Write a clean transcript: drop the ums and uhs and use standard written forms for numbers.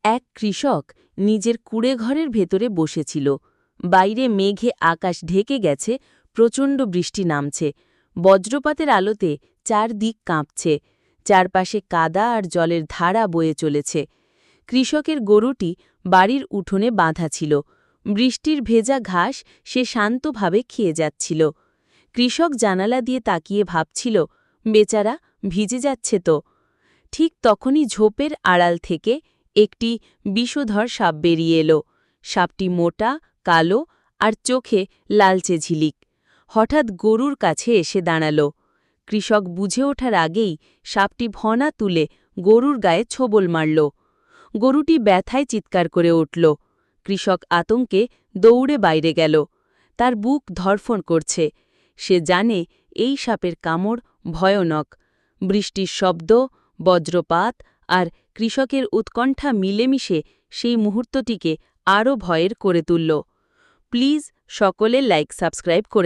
এক কৃষক নিজের কুঁড়েঘরের ভেতরে বসেছিল। বাইরে মেঘে আকাশ ঢেকে গেছে, প্রচণ্ড বৃষ্টি নামছে। বজ্রপাতের আলোতে চারদিক কাঁপছে, চারপাশে কাদা আর জলের ধারা বয়ে চলেছে। কৃষকের গরুটি বাড়ির উঠোনে বাঁধা ছিল। বৃষ্টির ভেজা ঘাস সে শান্তভাবে খেয়ে যাচ্ছিল। কৃষক জানালা দিয়ে তাকিয়ে ভাবছিল, বেচারা ভিজে যাচ্ছে তো। ঠিক তখনই ঝোপের আড়াল থেকে একটি বিষধর সাপ বেরিয়ে এলো। সাপটি মোটা, কালো আর চোখে লালচে ঝিলিক। হঠাৎ গরুর কাছে এসে দাঁড়াল। কৃষক বুঝে ওঠার আগেই সাপটি ফনা তুলে গরুর গায়ে ছোবল মারল। গরুটি ব্যথায় চিৎকার করে উঠল। কৃষক আতঙ্কে দৌড়ে বাইরে গেল। তার বুক ধড়ফড় করছে। সে জানে এই সাপের কামড় ভয়ানক। বৃষ্টির শব্দ, বজ্রপাত আর কৃষকের উৎকণ্ঠা মিলেমিশে সেই মুহূর্তটিকে আরও ভয়ের করে তুলল। প্লিজ সকলে লাইক সাবস্ক্রাইব করে